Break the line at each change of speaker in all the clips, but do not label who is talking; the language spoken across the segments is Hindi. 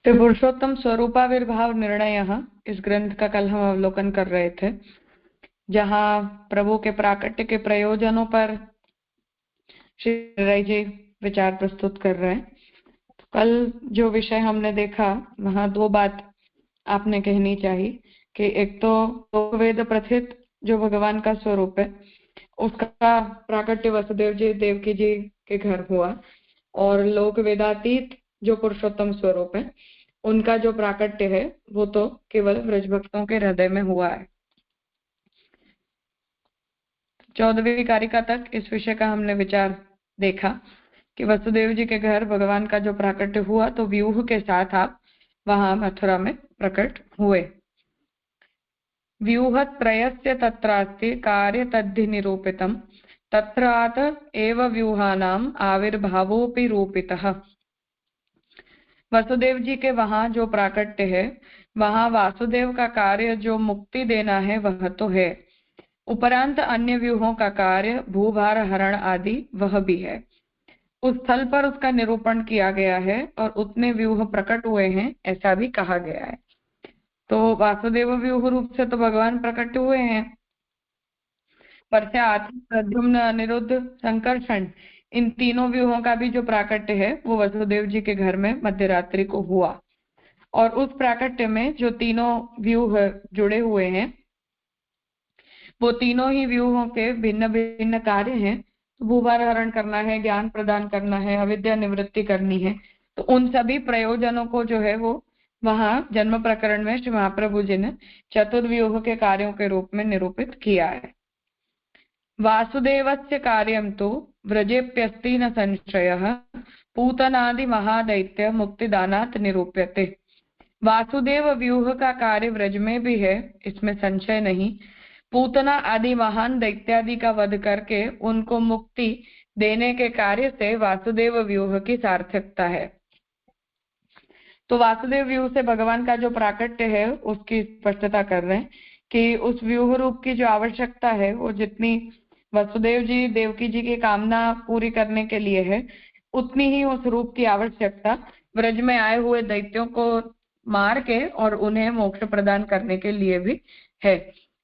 तो पुरुषोत्तम स्वरूपाविर्भाव निर्णय इस ग्रंथ का कल हम अवलोकन कर रहे थे, जहाँ प्रभु के प्राकट्य के प्रयोजनों पर श्री राय जी विचार प्रस्तुत कर रहे हैं। तो कल जो विषय हमने देखा वहाँ दो बात आपने कहनी चाहिए कि एक तो लोकवेद प्रथित जो भगवान का स्वरूप है उसका प्राकट्य वसुदेव जी देवकी जी के घर हुआ, और लोक वेदातीत जो पुरुषोत्तम स्वरूप है उनका जो प्राकट्य है वो तो केवल ब्रज भक्तों के हृदय में हुआ है। 14वीं कारिका तक इस विषय का हमने विचार देखा कि वसुदेव जी के घर भगवान का जो प्राकट्य हुआ तो व्यूह के साथ आप वहां मथुरा में प्रकट हुए। व्यूहत त्रयस्य तत्रास्ति कार्य तद्धि निरूपितम तत्रात एव व्यूहानाम आविर्भावोपि रूपितः। वसुदेव जी के वहां जो प्राकट्य है वहां वासुदेव का कार्य जो मुक्ति देना है वह तो है, उपरांत अन्य व्यूहों का कार्य भूभार हरण आदि वह भी है। उस स्थल पर उसका निरूपण किया गया है और उतने व्यूह प्रकट हुए हैं ऐसा भी कहा गया है। तो वासुदेव व्यूह रूप से तो भगवान प्रकट हुए हैं, पर से आत्म प्रद्युम्न अनिरुद्ध संकर्षण इन तीनों व्यूहों का भी जो प्राकट्य है वो वसुदेव जी के घर में मध्यरात्रि को हुआ, और उस प्राकट्य में जो तीनों व्यूह जुड़े हुए हैं वो तीनों ही व्यूहों के भिन्न भिन्न कार्य हैं। तो भूभार हरण करना है, ज्ञान प्रदान करना है, अविद्या निवृत्ति करनी है, तो उन सभी प्रयोजनों को जो है वो वहां जन्म प्रकरण में श्री महाप्रभु जी ने चतुर्व्यूह के कार्यों के रूप में निरूपित किया है। वासुदेवस्य कार्यं तु व्रजेप्यस्ति न संशयः पूतनादि महादैत्य मुक्तिदानात् निरूप्यते। वासुदेव व्यूह का कार्य व्रज में भी है, इसमें संशय नहीं। पूतना आदि महान दैत्यादि का वध करके उनको मुक्ति देने के कार्य से वासुदेव व्यूह की सार्थकता है। तो वासुदेव व्यूह से भगवान का जो प्राकट्य है उसकी स्पष्टता कर रहे हैं कि उस व्यूह रूप की जो आवश्यकता है वो जितनी वसुदेव जी देवकी जी की कामना पूरी करने के लिए है उतनी ही उस रूप की आवश्यकता ब्रज में आए हुए दैत्यों को मार के और उन्हें मोक्ष प्रदान करने के लिए भी है।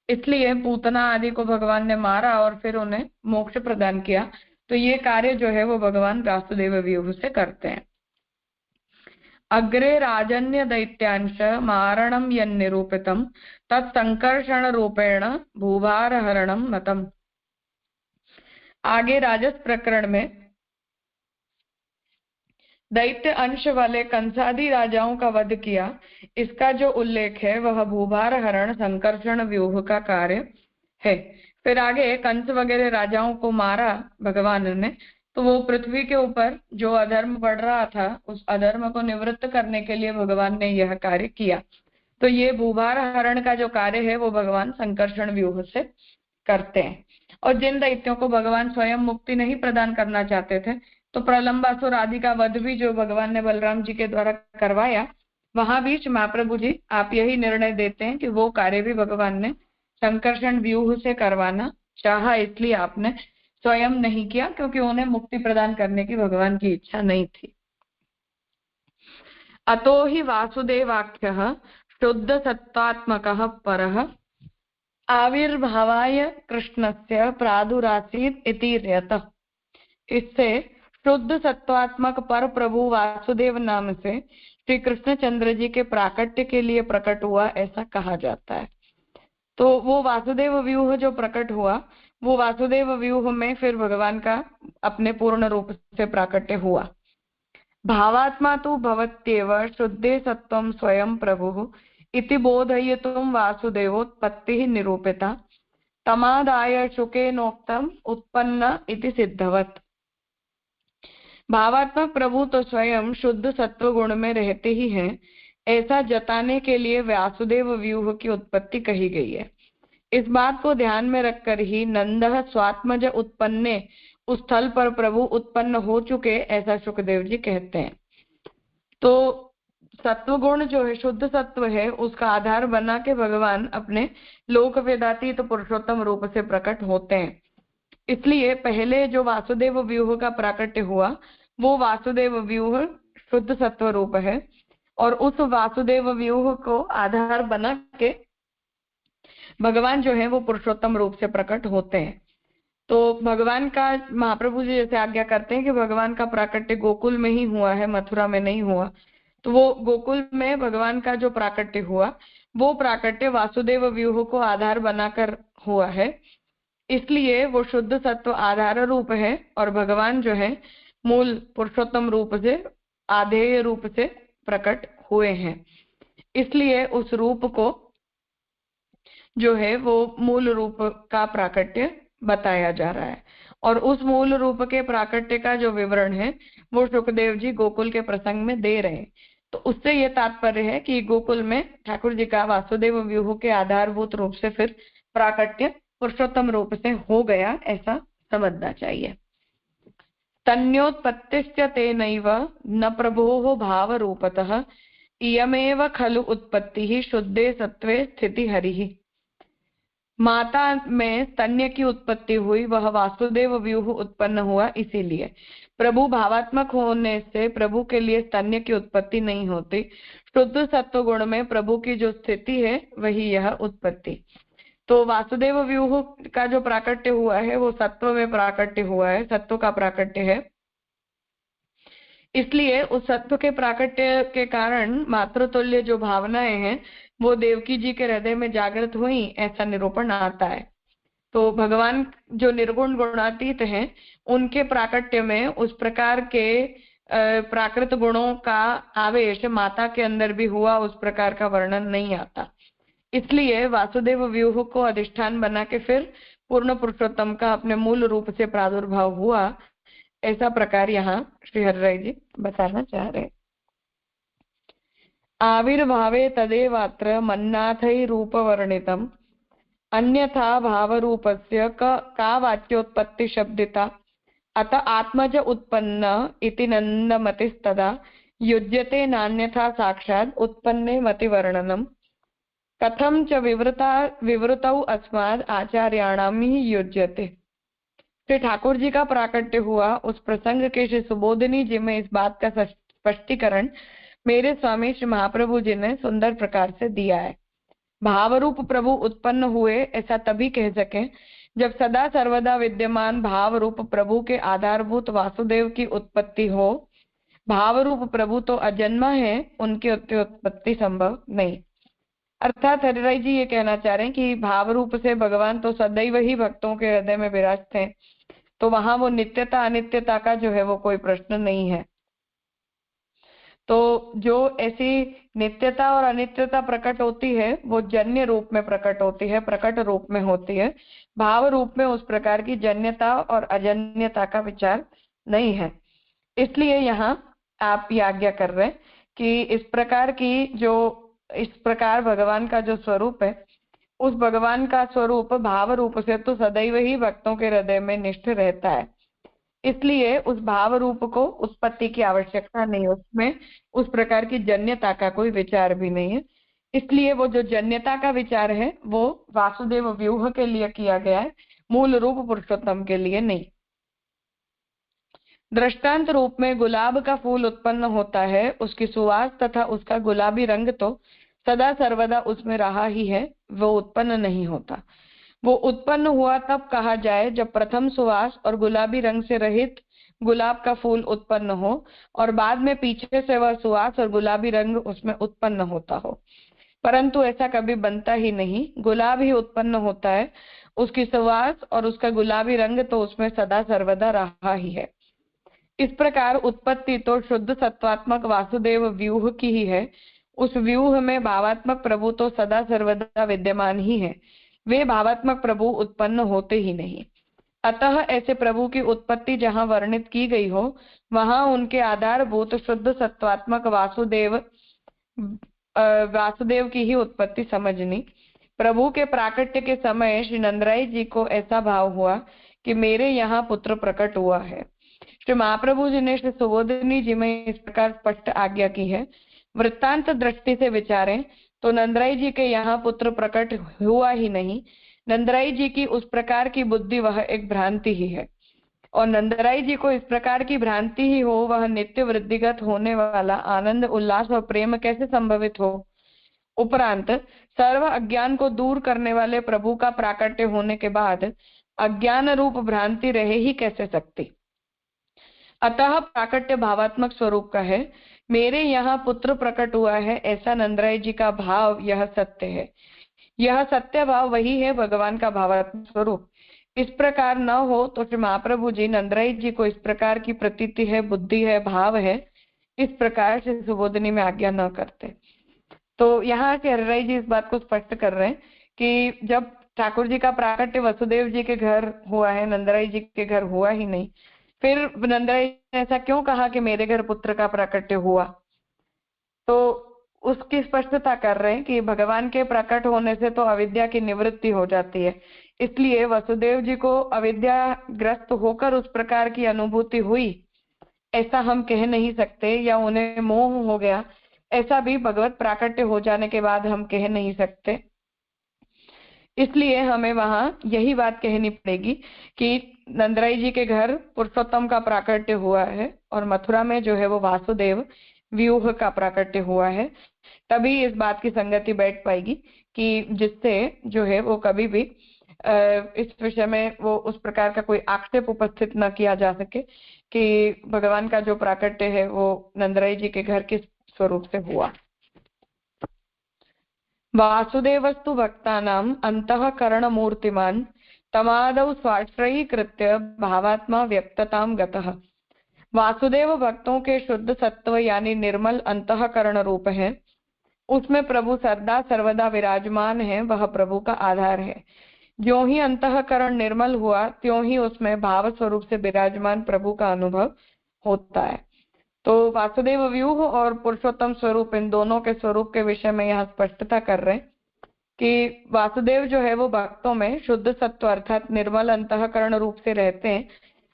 इसलिए पूतना आदि को भगवान ने मारा और फिर उन्हें मोक्ष प्रदान किया। तो ये कार्य जो है वो भगवान वासुदेव व्यूह से करते हैं। अग्रे राजन्य दैत्यांश मारणम यन्निरूपितम तत्संकर्षण रूपेण भूभार हरणम मतम। आगे राजस प्रकरण में दैत्य अंश वाले कंसादि राजाओं का वध किया, इसका जो उल्लेख है वह भूभार हरण संकर्षण व्यूह का कार्य है। फिर आगे कंस वगैरह राजाओं को मारा भगवान ने, तो वो पृथ्वी के ऊपर जो अधर्म बढ़ रहा था उस अधर्म को निवृत्त करने के लिए भगवान ने यह कार्य किया। तो ये भूभार हरण का जो कार्य है वो भगवान संकर्षण व्यूह से करते हैं। और जिन दैत्यों को भगवान स्वयं मुक्ति नहीं प्रदान करना चाहते थे तो प्रलंबासुर आदि का वध भी जो भगवान ने बलराम जी के द्वारा करवाया, वहां भी महाप्रभु जी आप यही निर्णय देते हैं कि वो कार्य भी भगवान ने संकर्षण व्यूह से करवाना चाहा, इसलिए आपने स्वयं नहीं किया क्योंकि उन्हें मुक्ति प्रदान करने की भगवान की इच्छा नहीं थी। अतो ही वासुदेवाख्यः शुद्ध सत्वात्मकः परः आविर्भावाय कृष्णस्य प्रादुरासीत् इति रयतः। इससे शुद्ध सत्वात्मक पर प्रभु वासुदेव नाम से श्री कृष्णचंद्र जी के प्राकट्य के लिए प्रकट हुआ ऐसा कहा जाता है। तो वो वासुदेव व्यूह जो प्रकट हुआ वो वासुदेव व्यूह में फिर भगवान का अपने पूर्ण रूप से प्राकट्य हुआ। भावात्मा तु भवत्येव शुद्धे सत्वं स्वयं प्रभुः इति बोधयितुं वासुदेवोत्पत्तिः निरूपिता तमादाय शुकेनोक्तम् उत्पन्न इति सिद्धवत्। भावात्मक प्रभु तो स्वयं शुद्ध सत्व गुण में रहते ही हैं, ऐसा जताने के लिए वासुदेव व्यूह की उत्पत्ति कही गई है। इस बात को ध्यान में रखकर ही नंदः स्वात्मज उत्पन्ने उस स्थल पर प्रभु उत्पन्न हो चुके ऐसा शुकदेव जी कहते हैं। तो सत्व गुण जो है शुद्ध सत्व है उसका आधार बना के भगवान अपने लोक वेदातीत पुरुषोत्तम रूप से प्रकट होते हैं। इसलिए पहले जो वासुदेव व्यूह का प्राकट्य हुआ वो वासुदेव व्यूह शुद्ध सत्व रूप है, और उस वासुदेव व्यूह को आधार बना के भगवान जो है वो पुरुषोत्तम रूप से प्रकट होते हैं। तो भगवान का, महाप्रभु जी जैसे आज्ञा करते हैं कि भगवान का प्राकट्य गोकुल में ही हुआ है, मथुरा में नहीं हुआ। तो वो गोकुल में भगवान का जो प्राकट्य हुआ वो प्राकट्य वासुदेव व्यूह को आधार बनाकर हुआ है, इसलिए वो शुद्ध सत्व आधार रूप है और भगवान जो है मूल पुरुषोत्तम रूप से, आधेय रूप से प्रकट हुए हैं। इसलिए उस रूप को जो है वो मूल रूप का प्राकट्य बताया जा रहा है। और उस मूल रूप के प्राकट्य का जो विवरण है वो सुखदेव जी गोकुल के प्रसंग में दे रहे हैं। तो उससे ये तात्पर्य है कि गोकुल में ठाकुर जी का वासुदेव व्यूह के आधारभूत रूप से फिर प्राकट्य पुरुषोत्तम रूप से हो गया, ऐसा समझना चाहिए। तन्योत्पत्तिश्च तेनैव न प्रभोः भावरूपतः इयमेव खलु उत्पत्तिः शुद्धे सत्वे स्थिति हरिः। माता में स्तन्य की उत्पत्ति हुई, वह वासुदेव व्यूह उत्पन्न हुआ, इसीलिए प्रभु भावात्मक होने से प्रभु के लिए स्तन्य की उत्पत्ति नहीं होती। शुद्ध सत्व गुण में प्रभु की जो स्थिति है वही यह उत्पत्ति। तो वासुदेव व्यूह का जो प्राकट्य हुआ है वो सत्व में प्राकट्य हुआ है, सत्व का प्राकट्य है। इसलिए उस सत्व के प्राकट्य के कारण मातृतुल्य जो भावनाएं हैं वो देवकी जी के हृदय में जागृत हुई, ऐसा निरूपण आता है। तो भगवान जो निर्गुण गुणातीत हैं उनके प्राकट्य में उस प्रकार के प्राकृत गुणों का आवेश माता के अंदर भी हुआ, उस प्रकार का वर्णन नहीं आता। इसलिए वासुदेव व्यूह को अधिष्ठान बना के फिर पूर्ण पुरुषोत्तम का अपने मूल रूप से प्रादुर्भाव हुआ, ऐसा प्रकार यहाँ श्री हरिराय जी बताना चाह रहे। आविर्भावे तदेवात्र मन्नाथै रूपवर्णितम् अन्यथा भावरूपस्य का वाच्योत्पत्ति शब्दिता अत आत्मज उत्पन्न इति नन्दमतिस्तदा युज्यते नान्यथा साक्षात् उत्पन्ने मतिवर्णनम् कथम च विवृतौ अस्माद् आचार्याणाम ही युज्यते। श्री ठाकुर जी का प्राकट्य हुआ उस प्रसंग के श्री सुबोधिनी जी में इस बात का स्पष्टीकरण मेरे स्वामी श्री महाप्रभु जी ने सुंदर प्रकार से दिया है। भावरूप प्रभु उत्पन्न हुए ऐसा तभी कह सके जब सदा सर्वदा विद्यमान भावरूप प्रभु के आधारभूत वासुदेव की उत्पत्ति हो। भावरूप प्रभु तो अजन्मा है, उनकी उत्पत्ति संभव नहीं। अर्थात हरिराय जी ये कहना चाह रहे हैं कि भाव रूप से भगवान तो सदैव ही भक्तों के हृदय में विराजते हैं, तो वहां वो नित्यता अनित्यता का जो है वो कोई प्रश्न नहीं है। तो जो ऐसी नित्यता और अनित्यता प्रकट होती है वो जन्य रूप में प्रकट होती है, प्रकट रूप में होती है। भाव रूप में उस प्रकार की जन्यता और अजन्यता का विचार नहीं है। इसलिए यहाँ आप ये आज्ञा कर रहे हैं कि इस प्रकार की जो इस प्रकार भगवान का जो स्वरूप है उस भगवान का स्वरूप भाव रूप से तो सदैव ही भक्तों के हृदय में निष्ठ रहता है, इसलिए उस भाव रूप को उत्पत्ति की आवश्यकता नहीं, उसमें उस प्रकार की जन्यता का कोई विचार भी नहीं है। इसलिए वो जो जन्यता का विचार है वो वासुदेव व्यूह के लिए किया गया है, मूल रूप पुरुषोत्तम के लिए नहीं। दृष्टांत रूप में गुलाब का फूल उत्पन्न होता है, उसकी सुवास तथा उसका गुलाबी रंग तो सदा सर्वदा उसमें रहा ही है, वो उत्पन्न नहीं होता। वो उत्पन्न हुआ तब कहा जाए जब प्रथम सुवास और गुलाबी रंग से रहित गुलाब का फूल उत्पन्न हो और बाद में पीछे से वह सुवास और गुलाबी रंग उसमें उत्पन्न होता हो, परंतु ऐसा कभी बनता ही नहीं। गुलाब ही उत्पन्न होता है, उसकी सुवास और उसका गुलाबी रंग तो उसमें सदा सर्वदा रहा ही है। इस प्रकार उत्पत्ति तो शुद्ध सत्वात्मक वासुदेव व्यूह की ही है। उस व्यूह में भावात्मक प्रभु तो सदा सर्वदा विद्यमान ही है, वे भावात्मक प्रभु उत्पन्न होते ही नहीं। अतः ऐसे प्रभु की उत्पत्ति जहाँ वर्णित की गई हो वहां उनके आधारभूत शुद्ध सत्वात्मक वासुदेव की ही उत्पत्ति समझनी। प्रभु के प्राकट्य के समय श्री नंदराय जी को ऐसा भाव हुआ कि मेरे यहाँ पुत्र प्रकट हुआ है। श्री महाप्रभु जी ने श्री सुबोधिनी जी में इस प्रकार स्पष्ट आज्ञा की है। वृत्तांत दृष्टि से विचारें तो नंदराय जी के यहाँ पुत्र प्रकट हुआ ही नहीं। नंदराय जी की उस प्रकार की बुद्धि वह एक भ्रांति ही है और नंदराई जी को इस प्रकार की भ्रांति ही हो, वह नित्य वृद्धिगत होने वाला आनंद, उल्लास और प्रेम कैसे संभवित हो। उपरांत सर्व अज्ञान को दूर करने वाले प्रभु का प्राकट्य होने के बाद अज्ञान रूप भ्रांति रहे ही कैसे सकती। अतः प्राकट्य भावात्मक स्वरूप का है। मेरे यहाँ पुत्र प्रकट हुआ है, ऐसा नंदराय जी का भाव, यह सत्य है। यह सत्य भाव वही है भगवान का भावात्मक स्वरूप। इस प्रकार न हो तो श्री महाप्रभु जी नंदराय जी को इस प्रकार की प्रतीति है, बुद्धि है, भाव है, इस प्रकार से सुबोधनी में आज्ञा न करते। तो यहाँ से हरिराय जी इस बात को स्पष्ट कर रहे हैं कि जब ठाकुर जी का प्राकट्य वसुदेव जी के घर हुआ है, नंदराय जी के घर हुआ ही नहीं, फिर नंदराय ने ऐसा क्यों कहा कि मेरे घर पुत्र का प्राकट्य हुआ। तो उसकी स्पष्टता कर रहे हैं कि भगवान के प्रकट होने से तो अविद्या की निवृत्ति हो जाती है, इसलिए वसुदेव जी को अविद्याग्रस्त होकर उस प्रकार की अनुभूति हुई ऐसा हम कह नहीं सकते, या उन्हें मोह हो गया ऐसा भी भगवत प्राकट्य हो जाने के बाद हम कह नहीं सकते। इसलिए हमें वहां यही बात कहनी पड़ेगी कि नंदराई जी के घर पुरुषोत्तम का प्राकट्य हुआ है और मथुरा में जो है वो वासुदेव व्यूह का प्राकट्य हुआ है। तभी इस बात की संगति बैठ पाएगी कि जिससे जो है वो कभी भी इस विषय में वो उस प्रकार का कोई आक्षेप उपस्थित न किया जा सके कि भगवान का जो प्राकट्य है वो नंदराई जी के घर किस स्वरूप से हुआ। वासुदेवस्तु भक्तानाम् अन्तःकरणमूर्तिमान् तमादौ स्वाश्रयीकृत्य भावात्मा व्यक्ततां गतः। वासुदेव भक्तों के शुद्ध सत्व यानी निर्मल अंतःकरण रूप है, उसमें प्रभु सदा सर्वदा विराजमान है, वह प्रभु का आधार है। ज्यों ही अंतःकरण निर्मल हुआ त्यों ही उसमें भाव स्वरूप से विराजमान प्रभु का अनुभव होता है। तो वासुदेव व्यूह और पुरुषोत्तम स्वरूप, इन दोनों के स्वरूप के विषय में यहाँ स्पष्टता कर रहे हैं कि वासुदेव जो है वो भक्तों में शुद्ध सत्व अर्थात निर्मल अंतःकरण रूप से रहते हैं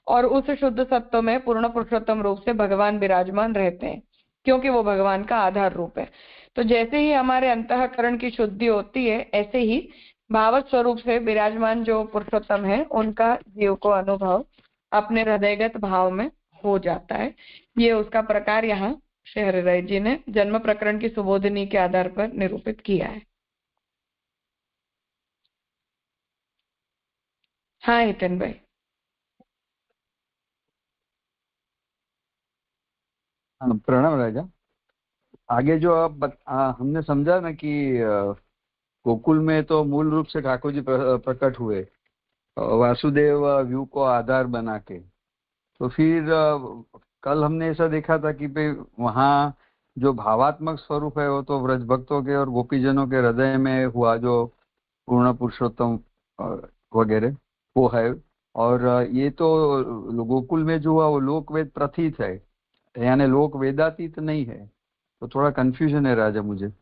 और उस शुद्ध सत्व में पूर्ण पुरुषोत्तम रूप से भगवान विराजमान रहते हैं, क्योंकि वो भगवान का आधार रूप है। तो जैसे ही हमारे अंतःकरण की शुद्धि होती है, ऐसे ही भाव स्वरूप से विराजमान जो पुरुषोत्तम है उनका जीव को अनुभव अपने हृदयगत भाव में हो जाता है। ये उसका प्रकार यहाँ श्री हरिराय जी ने जन्म प्रकरण की सुबोधनी के आधार पर निरूपित किया है। हाँ हितन भाई।
प्रणाम राजा। आगे जो हमने समझा ना कि गोकुल में तो मूल रूप से ठाकुर जी प्रकट हुए वासुदेव व्यू को आधार बना के। तो फिर कल हमने ऐसा देखा था कि भाई वहाँ जो भावात्मक स्वरूप है वो तो व्रज भक्तों के और गोपीजनों के हृदय में हुआ, जो पूर्ण पुरुषोत्तम वगैरह वो है। और ये तो गोकुल में जो हुआ वो लोक वेद प्रतीत है, यानी लोक वेदातीत नहीं है। तो थोड़ा कंफ्यूजन है राजा मुझे।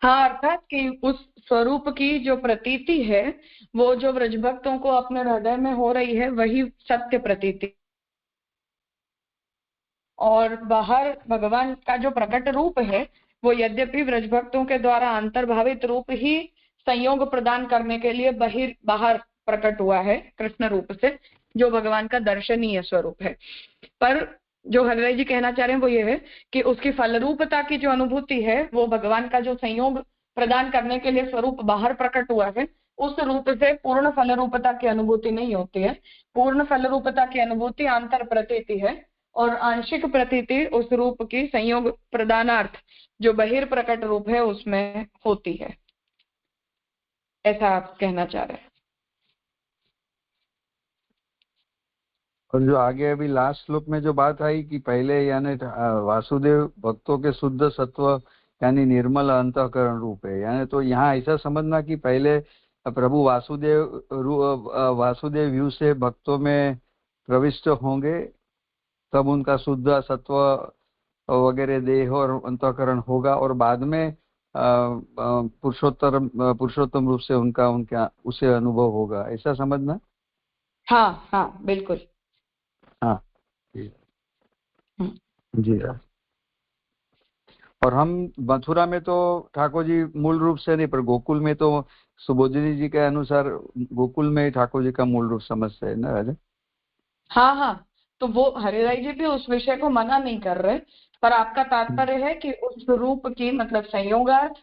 हाँ, अर्थात कि उस स्वरूप की जो प्रतीति है वो जो व्रजभक्तों को अपने हृदय में हो रही है वही सत्य प्रतीति, और बाहर भगवान का जो प्रकट रूप है वो यद्यपि व्रजभक्तों के द्वारा अंतर्भावित रूप ही संयोग प्रदान करने के लिए बाहर प्रकट हुआ है कृष्ण रूप से, जो भगवान का दर्शनीय स्वरूप है। पर जो हरिराय जी कहना चाह रहे हैं वो ये है कि उसकी फलरूपता की जो अनुभूति है वो भगवान का जो संयोग प्रदान करने के लिए स्वरूप बाहर प्रकट हुआ है उस रूप से पूर्ण फलरूपता की अनुभूति नहीं होती है। पूर्ण फलरूपता की अनुभूति आंतर प्रतीति है और आंशिक प्रतीति उस रूप की संयोग प्रदानार्थ जो बहिर्प्रकट रूप है उसमें होती है, ऐसा आप कहना चाह रहे हैं।
और जो आगे अभी लास्ट श्लोक में जो बात आई कि पहले यानी वासुदेव भक्तों के शुद्ध सत्व यानी निर्मल अंतःकरण रूप है, यानी तो यहाँ ऐसा समझना कि पहले प्रभु वासुदेव व्यू से भक्तों में प्रविष्ट होंगे, तब उनका शुद्ध सत्व वगैरह देह और अंतःकरण होगा, और बाद में पुरुषोत्तम रूप से उनका उसे अनुभव होगा, ऐसा समझना।
हाँ हाँ बिल्कुल।
हाँ जी। जी। और हम मथुरा में तो ठाकुर जी मूल रूप से नहीं, पर गोकुल में तो सुबोधिनी जी के अनुसार गोकुल में ही ठाकुर जी का मूल रूप समझते हैं ना राजा।
हाँ हाँ, तो वो हरिराय जी भी उस विषय को मना नहीं कर रहे, पर आपका तात्पर्य है कि उस रूप की मतलब संयोगार्थ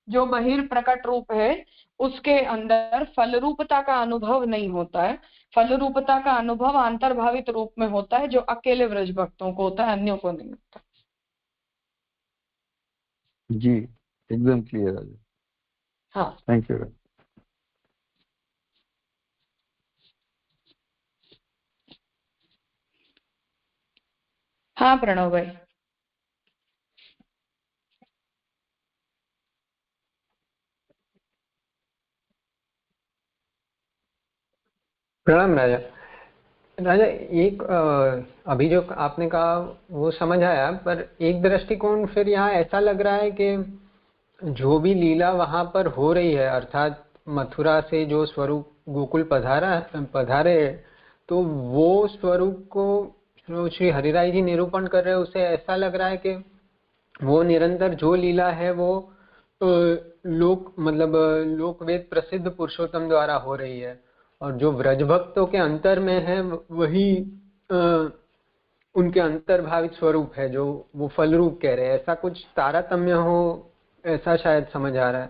जो बहिर्प्रकट रूप है उसके अंदर फल रूपता का अनुभव नहीं होता है। फल रूपता का अनुभव अंतर्भावित रूप में होता है, जो अकेले व्रज भक्तों को होता है, अन्यों को नहीं होता।
जी एकदम क्लियर राजा।
हाँ
थैंक यू।
हाँ प्रणव भाई।
प्रणाम राजा। राजा एक अभी जो आपने कहा वो समझ आया, पर एक दृष्टिकोण फिर यहाँ ऐसा लग रहा है कि जो भी लीला वहां पर हो रही है, अर्थात मथुरा से जो स्वरूप गोकुल पधारे हैं, तो वो स्वरूप को जो श्री हरिराय जी निरूपण कर रहे हैं, उसे ऐसा लग रहा है कि वो निरंतर जो लीला है वो लोकवेद प्रसिद्ध पुरुषोत्तम द्वारा हो रही है, और जो व्रज भक्तों के अंतर में है वही उनके अंतर्भावित स्वरूप है जो वो फल रूप कह रहे हैं। ऐसा कुछ तारतम्य हो, ऐसा शायद समझ आ रहा है।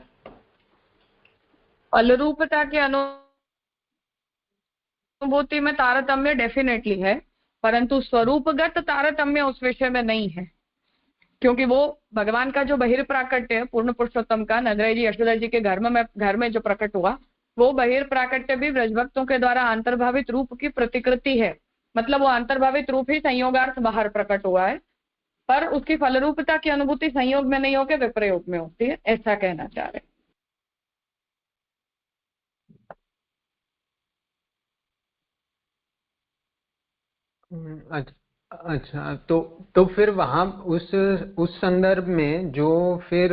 फल रूपता के अनुभूति में तारतम्य डेफिनेटली है, परंतु स्वरूपगत तारतम्य उस विषय में नहीं है, क्योंकि वो भगवान का जो बहिर्प्राकट्य है पूर्ण पुरुषोत्तम का नंदराय जी यशोदा जी के घर में जो प्रकट हुआ, वो बहिर्प्राकट्य भी व्रजभक्तों के द्वारा अंतर्भावित रूप की प्रतिकृति है। मतलब वो अंतर्भावित रूप ही संयोगार्थ बाहर प्रकट हुआ है, पर उसकी फलरूपता की अनुभूति संयोग में नहीं होकर विप्रयोग में होती है, ऐसा कहना चाह रहे हैं।
अच्छा, तो फिर वहां उस संदर्भ में जो फिर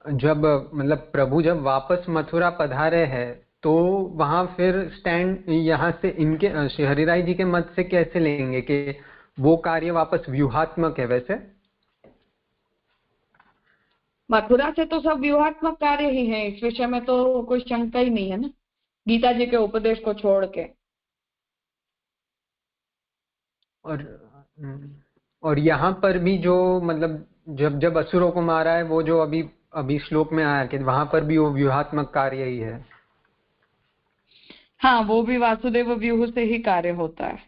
जब मतलब प्रभु जब वापस मथुरा पधारे हैं, तो वहां फिर स्टैंड यहाँ से इनके श्री हरिराय जी के मत से कैसे लेंगे कि वो कार्य वापस व्यूहात्मक है? वैसे
मथुरा से तो सब व्यूहात्मक कार्य ही है, इस विषय में तो कोई शंका ही नहीं है ना, गीता जी के उपदेश को छोड़ के।
और और यहाँ पर भी जो मतलब जब जब असुरों को मारा है, वो जो अभी अभी श्लोक में आया कि वहां पर भी वो व्यूहात्मक कार्य ही है।
हाँ, वो भी वासुदेव व्यूह से ही कार्य होता है।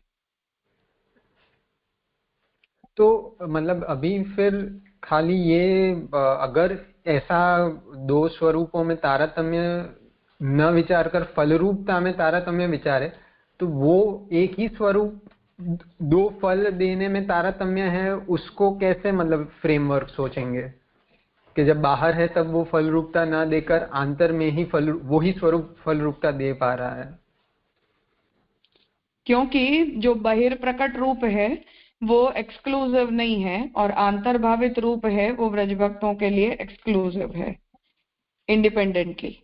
तो मतलब अभी फिर खाली ये अगर ऐसा दो स्वरूपों में तारतम्य न विचार कर फल रूपता में तारतम्य विचारे, तो वो एक ही स्वरूप दो फल देने में तारतम्य है, उसको कैसे मतलब फ्रेमवर्क सोचेंगे कि जब बाहर है तब वो फल रूपता न देकर आंतर में ही वो ही स्वरूप फल रूपता दे पा रहा है?
क्योंकि जो बहिर्प्रकट रूप है वो एक्सक्लूसिव नहीं है, और अंतर्भावित रूप है वो व्रजभक्तों के लिए एक्सक्लूसिव है इंडिपेंडेंटली।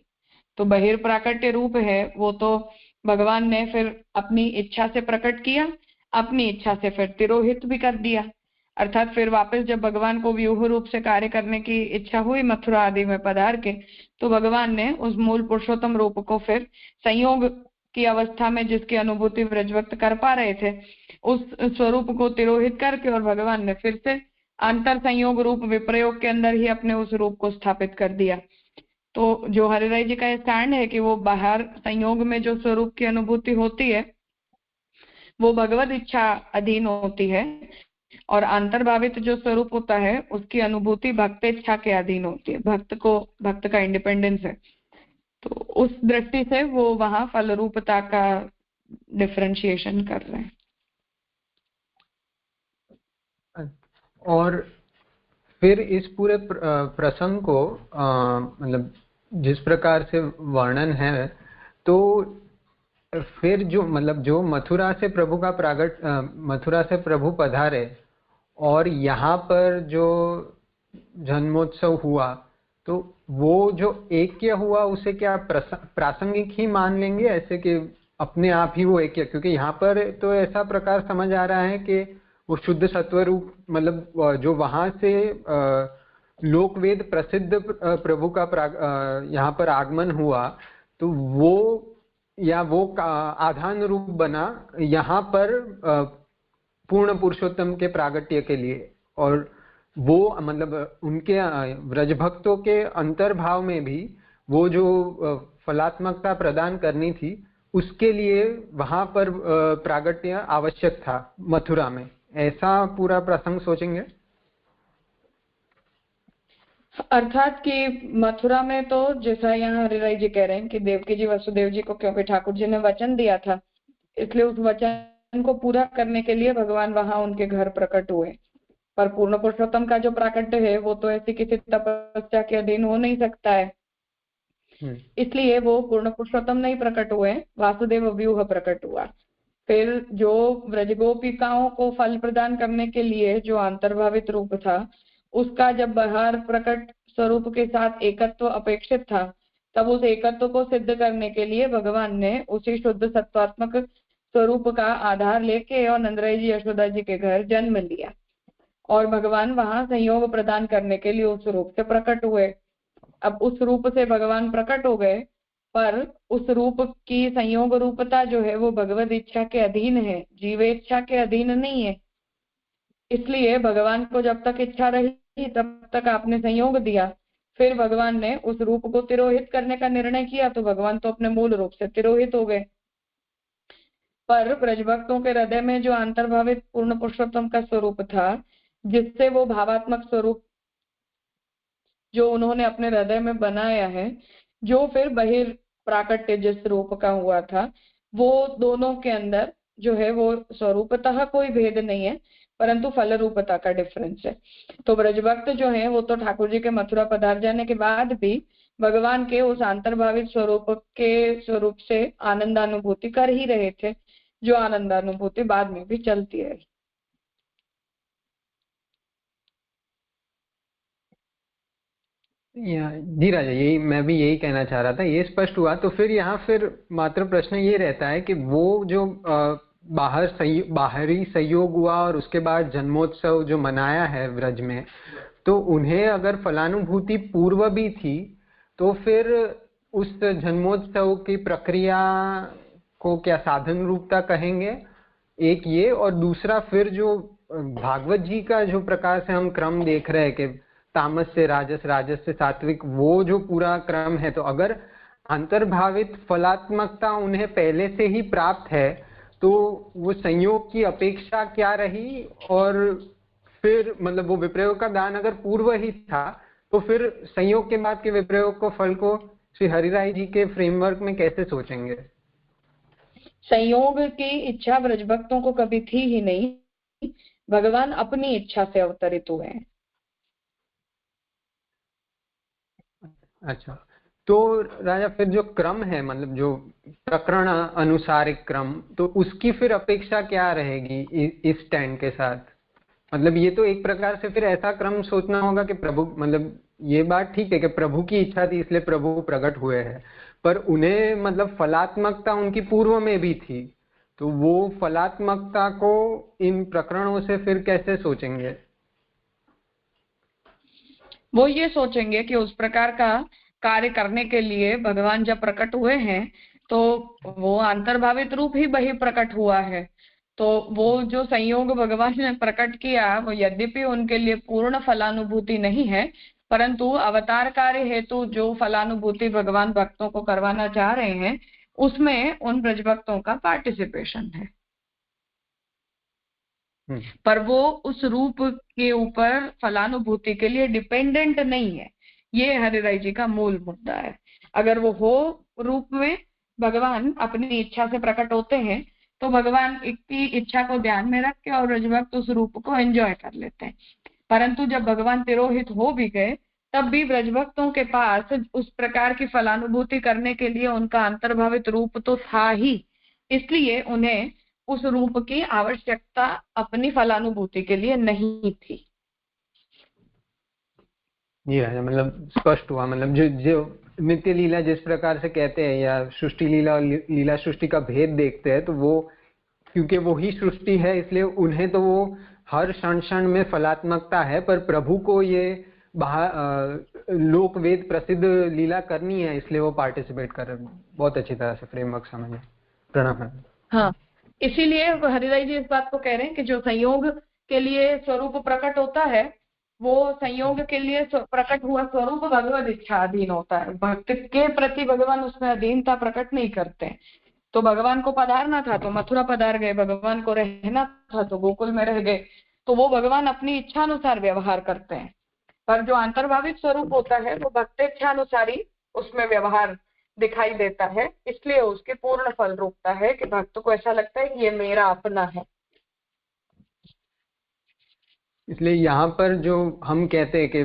तो बहिर्प्राकट्य रूप है वो तो भगवान ने फिर अपनी इच्छा से प्रकट किया, अपनी इच्छा से फिर तिरोहित भी कर दिया। अर्थात फिर वापस जब भगवान को व्यूह रूप से कार्य करने की इच्छा हुई मथुरा आदि में पधार के, तो भगवान ने उस मूल पुरुषोत्तम रूप को फिर संयोग की अवस्था में जिसकी अनुभूति व्रजभक्त कर पा रहे थे, उस स्वरूप को तिरोहित करके और भगवान ने फिर से अंतर संयोग रूप विप्रयोग के अंदर ही अपने उस रूप को स्थापित कर दिया। तो जो हरिराय जी का ये स्टैंड है कि वो बाहर संयोग में जो स्वरूप की अनुभूति होती है वो भगवत इच्छा अधीन होती है, और अंतर्भावित जो स्वरूप होता है उसकी अनुभूति भक्त इच्छा के अधीन होती है, भक्त का इंडिपेंडेंस है। तो उस दृष्टि से वो वहां फल रूपता का डिफरेंशिएशन कर रहे हैं।
और फिर इस पूरे प्रसंग को मतलब जिस प्रकार से वर्णन है, तो फिर जो मतलब जो मथुरा से प्रभु पधारे और यहाँ पर जो जन्मोत्सव हुआ, तो वो जो ऐक्य हुआ उसे क्या प्रासंगिक ही मान लेंगे, ऐसे कि अपने आप ही वो ऐक्य? क्योंकि यहाँ पर तो ऐसा प्रकार समझ आ रहा है कि वो शुद्ध सत्व रूप मतलब जो वहां से लोकवेद प्रसिद्ध प्रभु का यहाँ पर आगमन हुआ, तो वो या वो आधान रूप बना यहाँ पर पूर्ण पुरुषोत्तम के प्रागट्य के लिए। और वो मतलब उनके व्रज भक्तों के अंतर्भाव में भी वो जो फलात्मकता प्रदान करनी थी, उसके लिए वहां पर प्रागट्य आवश्यक था मथुरा में। ऐसा पूरा प्रसंग सोचेंगे?
अर्थात कि मथुरा में तो जैसा यहाँ हरिराय जी कह रहे हैं कि देवकी जी वसुदेव जी को, क्योंकि ठाकुर जी ने वचन दिया था, इसलिए उस वचन को पूरा करने के लिए भगवान वहां उनके घर प्रकट हुए। पर पूर्ण पुरुषोत्तम का जो प्राकट्य है वो तो ऐसी किसी तपस्या के अधीन हो नहीं सकता है, इसलिए वो पूर्ण पुरुषोत्तम नहीं प्रकट हुए, वासुदेव व्यूह प्रकट हुआ। फिर जो व्रजगोपिकाओं को फल प्रदान करने के लिए जो अंतर्भावित रूप था, उसका जब बाहर प्रकट स्वरूप के साथ एकत्व अपेक्षित था, तब उस एकत्व को सिद्ध करने के लिए भगवान ने उसी शुद्ध सत्वात्मक स्वरूप का आधार लेके और नंदराय जी यशोदा जी के घर जन्म लिया, और भगवान वहां संयोग प्रदान करने के लिए उस रूप से प्रकट हुए। अब उस रूप से भगवान प्रकट हो गए, पर उस रूप की संयोग रूपता जो है वो भगवत इच्छा के अधीन है, जीव इच्छा के अधीन नहीं है। इसलिए भगवान को जब तक इच्छा रही तब तक आपने संयोग दिया, फिर भगवान ने उस रूप को तिरोहित करने का निर्णय किया, तो भगवान तो अपने मूल रूप से तिरोहित हो गए। पर ब्रजभक्तों के हृदय में जो अंतर्भावित पूर्ण पुरुषोत्तम का स्वरूप था, जिससे वो भावात्मक स्वरूप जो उन्होंने अपने हृदय में बनाया है, जो फिर बहिर्प्राकट्य जिस रूप का हुआ था, वो दोनों के अंदर जो है वो स्वरूपतः कोई भेद नहीं है, परंतु फल रूपता का डिफरेंस है। तो ब्रजभक्त जो है वो तो ठाकुर जी के मथुरा पधार जाने के बाद भी भगवान के उस अंतर्भावित स्वरूप से आनंदानुभूति कर ही रहे थे, जो आनंदानुभूति बाद में भी चलती रही।
जी राजा, यही मैं भी यही कहना चाह रहा था, ये स्पष्ट हुआ। तो फिर यहाँ फिर मात्र प्रश्न ये रहता है कि वो जो बाहरी संयोग हुआ और उसके बाद जन्मोत्सव जो मनाया है व्रज में, तो उन्हें अगर फलानुभूति पूर्व भी थी, तो फिर उस जन्मोत्सव की प्रक्रिया को क्या साधन रूपता कहेंगे? एक ये, और दूसरा फिर जो भागवत जी का जो प्रकार से हम क्रम देख रहे हैं कि तामस से राजस, राजस से सात्विक, वो जो पूरा क्रम है, तो अगर अंतर्भावित फलात्मकता उन्हें पहले से ही प्राप्त है, तो वो संयोग की अपेक्षा क्या रही? और फिर मतलब वो विप्रयोग का दान अगर पूर्व ही था, तो फिर संयोग के बाद के विप्रयोग को, फल को श्री हरिराय जी के फ्रेमवर्क में कैसे सोचेंगे?
संयोग की इच्छा ब्रजभक्तों को कभी थी ही नहीं, भगवान अपनी इच्छा से अवतरित हुए हैं।
अच्छा, तो राजा फिर जो क्रम है, मतलब जो प्रकरण अनुसारिक क्रम, तो उसकी फिर अपेक्षा क्या रहेगी इस स्टैंड के साथ? मतलब ये तो एक प्रकार से फिर ऐसा क्रम सोचना होगा कि प्रभु, मतलब ये बात ठीक है कि प्रभु की इच्छा थी इसलिए प्रभु प्रकट हुए हैं, पर उन्हें मतलब फलात्मकता उनकी पूर्व में भी थी, तो वो फलात्मकता को इन प्रकरणों से फिर कैसे सोचेंगे?
वो ये सोचेंगे कि उस प्रकार का कार्य करने के लिए भगवान जब प्रकट हुए हैं, तो वो अंतर्भावित रूप ही बही प्रकट हुआ है। तो वो जो संयोग भगवान ने प्रकट किया, वो यद्यपि उनके लिए पूर्ण फलानुभूति नहीं है, परंतु अवतार कार्य हेतु जो फलानुभूति भगवान भक्तों को करवाना चाह रहे हैं, उसमें उन ब्रज भक्तों का पार्टिसिपेशन है। पर वो उस रूप के ऊपर फलानुभूति के लिए डिपेंडेंट नहीं है। ये हरिराय जी का मूल मुद्दा है। अगर वो हो रूप में भगवान अपनी इच्छा से प्रकट होते हैं, तो भगवान की इच्छा को ध्यान में रख के और ब्रजभक्त उस रूप को एंजॉय कर लेते हैं। परंतु जब भगवान तिरोहित हो भी गए, तब भी ब्रजभक्तों के पास उस प्रकार की फलानुभूति करने के लिए उनका अंतर्भावित रूप तो था ही, इसलिए उन्हें उस रूप की आवश्यकता अपनी फलानुभूति के लिए नहीं थी।
ये है, मतलब स्पष्ट हुआ। मतलब जो नित्य लीला जिस प्रकार से कहते हैं, या सृष्टि लीला और लीला सृष्टि का भेद देखते हैं, तो वो क्योंकि वो ही सृष्टि है, इसलिए उन्हें तो वो हर क्षण क्षण में फलात्मकता है, पर प्रभु को ये लोक वेद प्रसिद्ध लीला करनी है, इसलिए वो पार्टिसिपेट कर रहे हैं। बहुत अच्छी तरह से फ्रेमवर्क समझे। प्रणाम।
हाँ, इसीलिए हरिराई जी इस बात को कह रहे हैं कि जो संयोग के लिए स्वरूप प्रकट होता है, वो संयोग के लिए प्रकट हुआ स्वरूप भगवत इच्छा अधीन होता है। भक्त के प्रति भगवान उसमें अधीनता प्रकट नहीं करते हैं। तो भगवान को पधारना था तो मथुरा पधार गए, भगवान को रहना था तो गोकुल में रह गए। तो वो भगवान अपनी इच्छा अनुसार व्यवहार करते हैं, पर जो अंतर्भावित स्वरूप होता है वो भक्त इच्छा अनुसार ही उसमें व्यवहार दिखाई देता है। इसलिए उसके पूर्ण फल रूपता है कि भक्त को ऐसा लगता है कि ये मेरा अपना है।
इसलिए यहाँ पर जो हम कहते हैं कि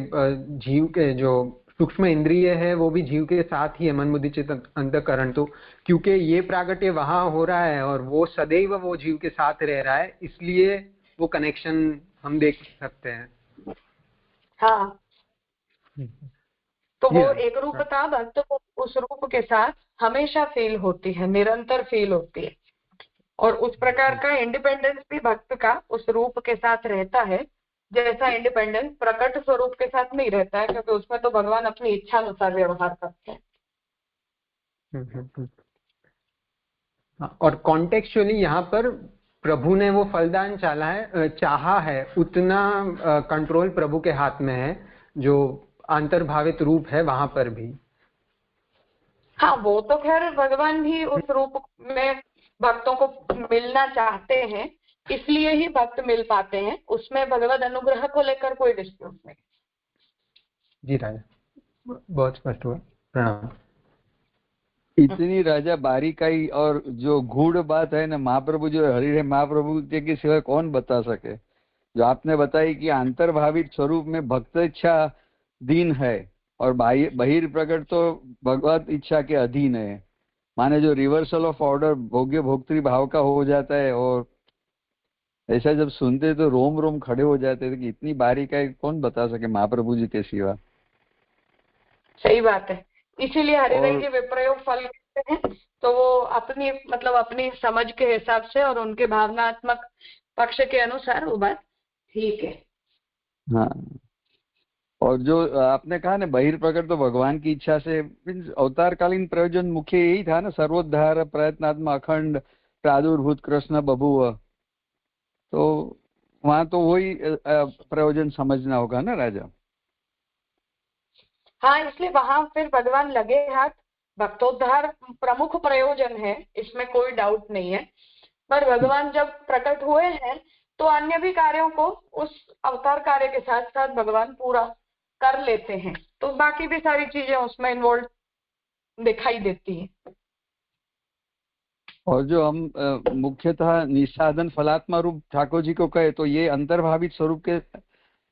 जीव के जो सूक्ष्म इंद्रिय है वो भी जीव के साथ ही है, मन बुद्धि चित्त अंतःकरण। तो क्योंकि ये प्रागट्य वहां हो रहा है और वो सदैव वो जीव के साथ रह रहा है, इसलिए वो कनेक्शन हम देख सकते हैं।
हाँ, तो वो एक रूपता भक्त को उस रूप के साथ हमेशा फील होती है, निरंतर फील होती है। और उस प्रकार का इंडिपेंडेंस भी भक्त का उस रूप के साथ रहता है, जैसा इंडिपेंडेंस प्रकट स्वरूप के साथ नहीं रहता है, क्योंकि उसमें तो भगवान अपनी इच्छा अनुसार व्यवहार करते हैं।
और कॉन्टेक्चुअली यहाँ पर प्रभु ने वो फलदान चाहा है, उतना कंट्रोल प्रभु के हाथ में है। जो अंतर्भावित रूप है वहां पर भी,
हाँ, वो तो खैर भगवान भी उस रूप में भक्तों को मिलना चाहते हैं, इसलिए ही भक्त मिल पाते हैं। उसमें भगवत अनुग्रह को लेकर कोई डिस्प्यूट नहीं।
जी राजा, बहुत स्पष्ट हुआ। प्रणाम।
इतनी राजा बारीकाई और जो गूढ़ बात है ना, महाप्रभु जो हरि महाप्रभु के सिवाय कौन बता सके। जो आपने बताई कि अंतर्भावित स्वरूप में भक्त इच्छा दीन है और बहिर प्रकट तो भगवत इच्छा के अधीन है। माने जो रिवर्सल ऑफ ऑर्डर भोग्य भोक्तृ भाव का हो जाता है, और ऐसा जब सुनते तो रोम रोम खड़े हो जाते थे कि इतनी बारीकाई कौन बता सके महाप्रभु जी के सिवा।
सही बात है, इसीलिए हरिराई जी विप्रयोग फल कहते हैं। तो वो अपनी मतलब अपनी समझ के हिसाब से और उनके भावनात्मक पक्ष के अनुसार वो बात ठीक है।
हाँ, और जो आपने कहा ना बहिर्प्रकट तो भगवान की इच्छा से, मीन्स अवतारकालीन प्रयोजन मुख्य यही था ना, सर्वोद्धार प्रयत्नात्मा अखंड प्रादुर्भूत कृष्ण बभुव। तो वहां तो वही प्रयोजन समझना होगा ना राजा।
हाँ, इसलिए वहां फिर भगवान लगे हाथ। भक्तोद्धार प्रमुख प्रयोजन है, इसमें कोई डाउट नहीं है। पर भगवान जब प्रकट हुए हैं तो अन्य भी कार्यों को उस अवतार कार्य के साथ साथ भगवान पूरा कर लेते हैं, तो बाकी भी सारी चीजें उसमें इन्वॉल्व दिखाई देती हैं।
और जो हम मुख्यतः निसाधन फलात्मा रूप ठाकुर जी को कहे तो ये अंतर्भावित स्वरूप के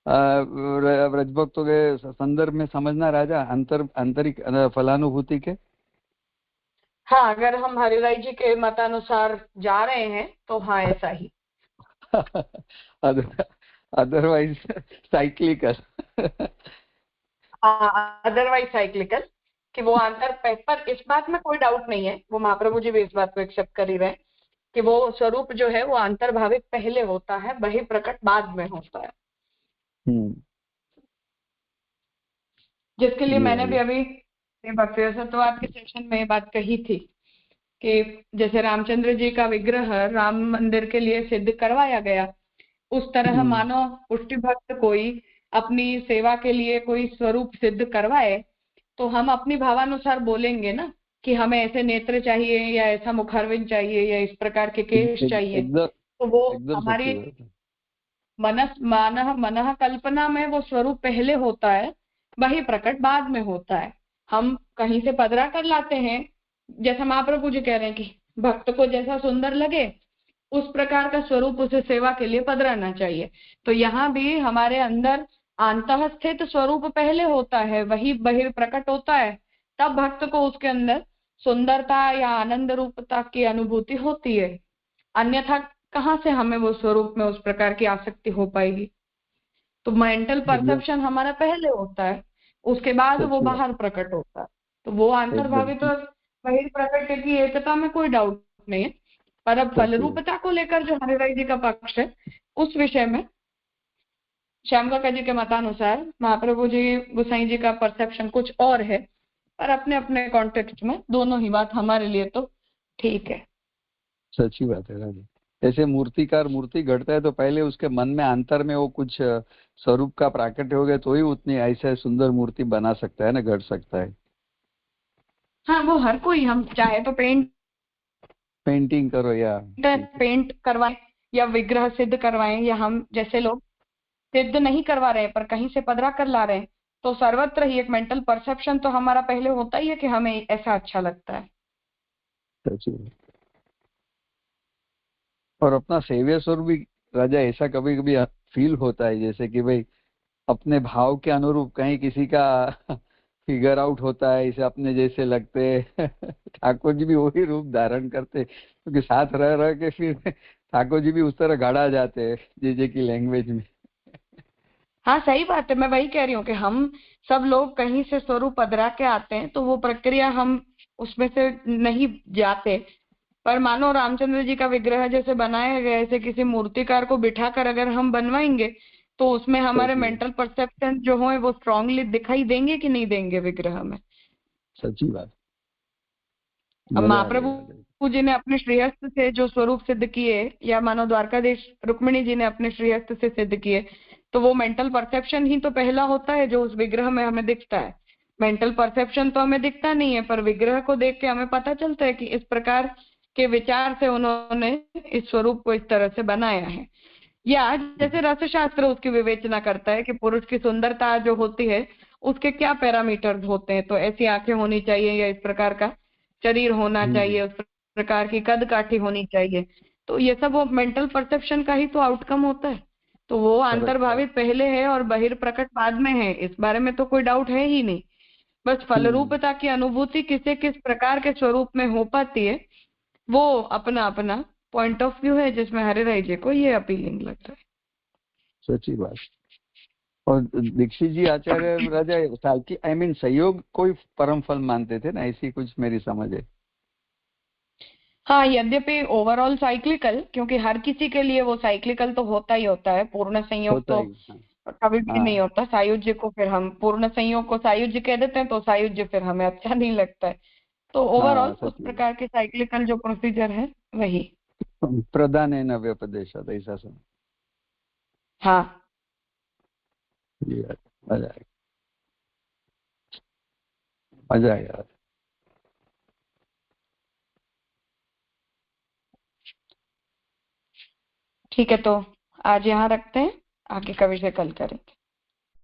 व्रजभक्तों के संदर्भ में समझना राजा, आंतरिक फलानुभूति के।
हाँ, अगर हम हरिराई जी के मतानुसार जा रहे हैं तो हाँ, ऐसा ही।
Otherwise cyclical.
अदरवाइज साइक्लिकल कि वो अंतर, पर इस बात में कोई डाउट नहीं है, वो महाप्रभु जी भी इस बात को एक्सेप्ट कर ही रहे हैं कि वो स्वरूप जो है वो अंतर्भावित पहले होता है, बहिर्प्रकट बाद में होता है। जिसके लिए मैंने भी अभी भक्तिरसत्ववाद के सेशन में ये बात कही थी कि जैसे रामचंद्र जी का विग्रह राम मंदिर के लिए सिद्ध करवाया गया, उस तरह मानो पुष्टि भक्त कोई अपनी सेवा के लिए कोई स्वरूप सिद्ध करवाए तो हम अपनी भावानुसार बोलेंगे ना कि हमें ऐसे नेत्र चाहिए या ऐसा मुखारविंद चाहिए या इस प्रकार के केश चाहिए। तो वो हमारी मन कल्पना में वो स्वरूप पहले होता है, वही प्रकट बाद में होता है। हम कहीं से पधरा कर लाते हैं, जैसा महाप्रभु जी कह रहे हैं कि भक्त को जैसा सुंदर लगे उस प्रकार का स्वरूप उसे सेवा के लिए पधराना चाहिए। तो यहाँ भी हमारे अंदर अंतःस्थित स्वरूप पहले होता है, वही बहिर्प्रकट होता है, तब भक्त को उसके अंदर सुंदरता या आनंद रूपता की अनुभूति होती है। अन्यथा कहाँ से हमें वो स्वरूप में उस प्रकार की आसक्ति हो पाएगी। तो मेंटल परसेप्शन हमारा पहले होता है, उसके बाद वो बाहर प्रकट होता है। तो वो अंतर्भावित और बहिर्प्रकट की एकता में कोई डाउट नहीं है। पर अब फल रूपता को लेकर जो हरिराई जी का पक्ष है उस विषय में श्याम काका जी के मतानुसार महाप्रभु जी गोसाई जी का परसेप्शन कुछ और है, पर अपने अपने कॉन्टेक्स्ट में दोनों ही बात हमारे लिए तो ठीक है।
सच्ची बात है राजा। जैसे मूर्तिकार मूर्ति गढ़ता है तो पहले उसके मन में अंतर में वो कुछ स्वरूप का प्राकट्य हो गया तो ही उतनी ऐसे सुंदर मूर्ति बना सकता है ना, गढ़ सकता है।
हाँ, वो हर कोई, हम चाहे तो
पेंटिंग करो या
पेंट करवाएं या विग्रह सिद्ध करवाएं, या हम जैसे लोग सिद्ध नहीं करवा रहे हैं पर कहीं से पधरा कर ला रहे हैं, तो सर्वत्र ही एक मेंटल परसेप्शन तो हमारा पहले होता ही है कि हमें ऐसा अच्छा लगता है।
सच्ची बात। और अपना सेव्य स्वरूप भी राजा ऐसा कभी कभी फील होता है जैसे कि भाई अपने भाव के अनुरूप कहीं किसी का फिगर आउट होता है, इसे अपने जैसे लगते ठाकुर जी भी वही रूप धारण करते क्योंकि साथ रह रह के फिर ठाकुर जी भी उस तरह गढ़ा जाते हैं जे की लैंग्वेज में।
हाँ, सही बात है। मैं वही कह रही हूँ कि हम सब लोग कहीं से स्वरूप पधरा के आते हैं, तो वो प्रक्रिया हम उसमें से नहीं जाते। पर मानो रामचंद्र जी का विग्रह जैसे बनाया गया, ऐसे किसी मूर्तिकार को बिठाकर अगर हम बनवाएंगे तो उसमें हमारे
सच्ची
मेंटल परसेप्शन जो है वो स्ट्रांगली दिखाई देंगे कि नहीं देंगे विग्रह में।
सच्ची बात।
अब
मजा आ गया राजा।
महाप्रभु जी ने अपने श्रीहस्त से जो स्वरूप सिद्ध किए, या मानो द्वारकाधीश रुक्मिणी जी ने अपने श्रीहस्त से सिद्ध किए, तो वो मेंटल परसेप्शन ही तो पहला होता है जो उस विग्रह में हमें दिखता है। मेंटल परसेप्शन तो हमें दिखता नहीं है, पर विग्रह को देख के हमें पता चलता है कि इस प्रकार के विचार से उन्होंने इस स्वरूप को इस तरह से बनाया है। या जैसे रसशास्त्र उसकी विवेचना करता है कि पुरुष की सुंदरता जो होती है उसके क्या पैरामीटर्स होते हैं, तो ऐसी आंखें होनी चाहिए, या इस प्रकार का शरीर होना
हम्म।
चाहिए, उस प्रकार की कद काठी होनी चाहिए। तो ये सब वो मेंटल परसेप्शन का ही तो आउटकम होता है। तो वो
करेक्ट करेक्ट।
अंतर्भावित पहले है और बहिर्प्रकट बाद में है, इस बारे में तो कोई डाउट है ही नहीं। बस
हम्म।
फलरूपता की अनुभूति किसे किस प्रकार के स्वरूप में हो पाती है, वो अपना अपना पॉइंट ऑफ व्यू है, जिसमें हरिराय जी को ये अपीलिंग लगता है।
सच्ची बात। और दीक्षित जी आचार्य राजा साल्की आई मीन संयोग कोई परम फल मानते थे ना, ऐसी कुछ मेरी समझ है।
हाँ, यद्यपि ओवरऑल साइक्लिकल, क्योंकि हर किसी के लिए वो साइक्लिकल तो होता ही होता है, पूर्ण संयोग
होता
तो
ही। हाँ।
कभी भी नहीं
हाँ।
होता। सायुज्य को फिर हम पूर्ण संयोग को सायुज्य कह देते हैं, तो सायुज्य फिर हमें अच्छा नहीं लगता है। तो ओवरऑल
हाँ,
उस
सच्ची बात।
प्रकार के साइक्लिकल जो प्रोसीजर है वही।
प्रधान है न व्यपदेश ऐसा समझ।
हाँ,
ये बात। मजा आएगा। मजा आएगा।
ठीक है, तो आज यहाँ रखते हैं, आगे का विषय कल करेंगे।